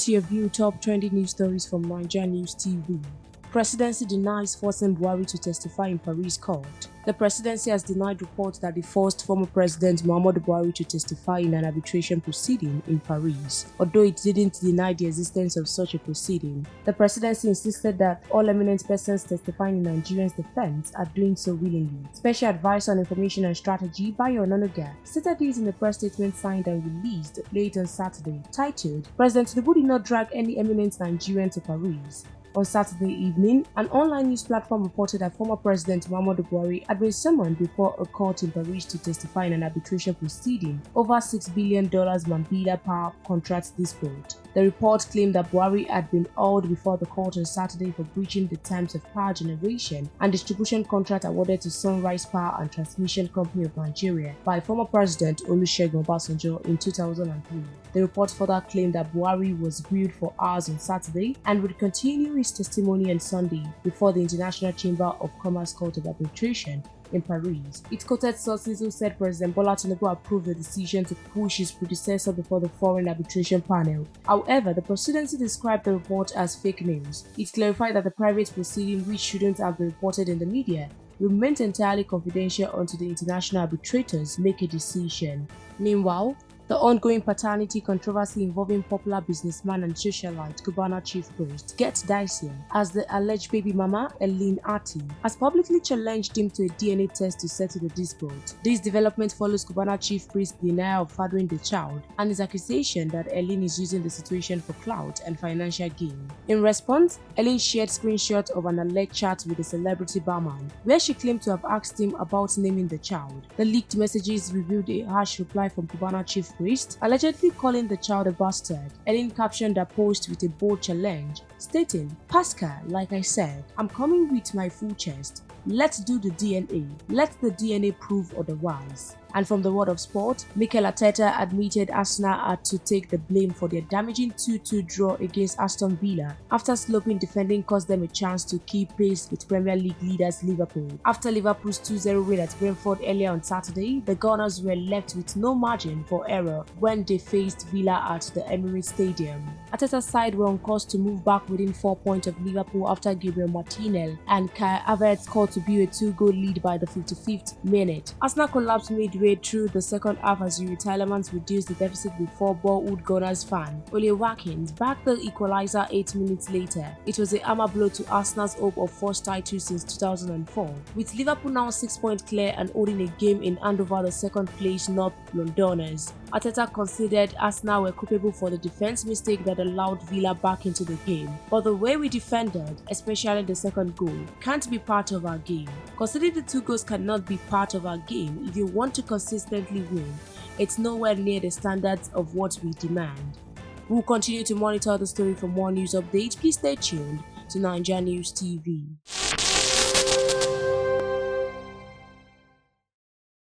to your view top trending news stories from NaijaNews TV. Presidency denies forcing Buhari to testify in Paris court. The presidency has denied reports that they forced former President Muhammadu Buhari to testify in an arbitration proceeding in Paris, although it didn't deny the existence of such a proceeding. The presidency insisted that all eminent persons testifying in Nigerians' defense are doing so willingly. Special Advisor on Information and Strategy, Bayo Onanuga, stated this in a press statement signed and released late on Saturday, titled, "President Tinubu did not drag any eminent Nigerian to Paris." On Saturday evening, an online news platform reported that former President Muhammadu Buhari had been summoned before a court in Paris to testify in an arbitration proceeding over $6 billion Mambila power contract dispute. The report claimed that Buhari had been hauled before the court on Saturday for breaching the terms of power generation and distribution contract awarded to Sunrise Power and Transmission Company of Nigeria by former President Olusegun Obasanjo in 2003. The report further claimed that Buhari was grilled for hours on Saturday and would continue his testimony on Sunday before the International Chamber of Commerce Court of Arbitration in Paris. It quoted sources who said President Bola Tinubu approved the decision to push his predecessor before the foreign arbitration panel. However, the presidency described the report as fake news. It clarified that the private proceeding, which shouldn't have been reported in the media, remains entirely confidential until the international arbitrators make a decision. Meanwhile, the ongoing paternity controversy involving popular businessman and socialite Cubana chief priest gets dicier as the alleged baby mama, Eileen Ati, has publicly challenged him to a DNA test to settle the dispute. This development follows Cubana chief priest's denial of fathering the child and his accusation that Eileen is using the situation for clout and financial gain. In response, Eileen shared screenshots of an alleged chat with a celebrity barman, where she claimed to have asked him about naming the child. The leaked messages revealed a harsh reply from Cubana chief priest, allegedly calling the child a bastard. Eileen captioned her post with a bold challenge, stating, "Pascal, like I said, I'm coming with my full chest. Let's do the DNA. Let the DNA prove otherwise." And from the world of sport, Mikel Arteta admitted Arsenal had to take the blame for their damaging 2-2 draw against Aston Villa after sloping defending cost them a chance to keep pace with Premier League leaders Liverpool. After Liverpool's 2-0 win at Brentford earlier on Saturday, the Gunners were left with no margin for error when they faced Villa at the Emirates Stadium. Arteta's side were on course to move back within 4 points of Liverpool after Gabriel Martinelli and Kai Havertz scored to build a 2-goal lead by the 55th minute. Arsenal collapsed midway through the second half as Yuri Tielemans reduced the deficit before Bollywood Gunners fan Ole Watkins backed the equalizer 8 minutes later. It was a hammer blow to Arsenal's hope of first title since 2004, with Liverpool now 6 points clear and holding a game in hand over the second-place North Londoners. Arteta considered Arsenal were culpable for the defense mistake that allowed Villa back into the game, but the way we defended, especially the second goal, can't be part of our game. Considering the 2 goals cannot be part of our game if you want to consistently win, it's nowhere near the standards of what we demand. We'll continue to monitor the story for more news updates. Please stay tuned to NaijaNews TV.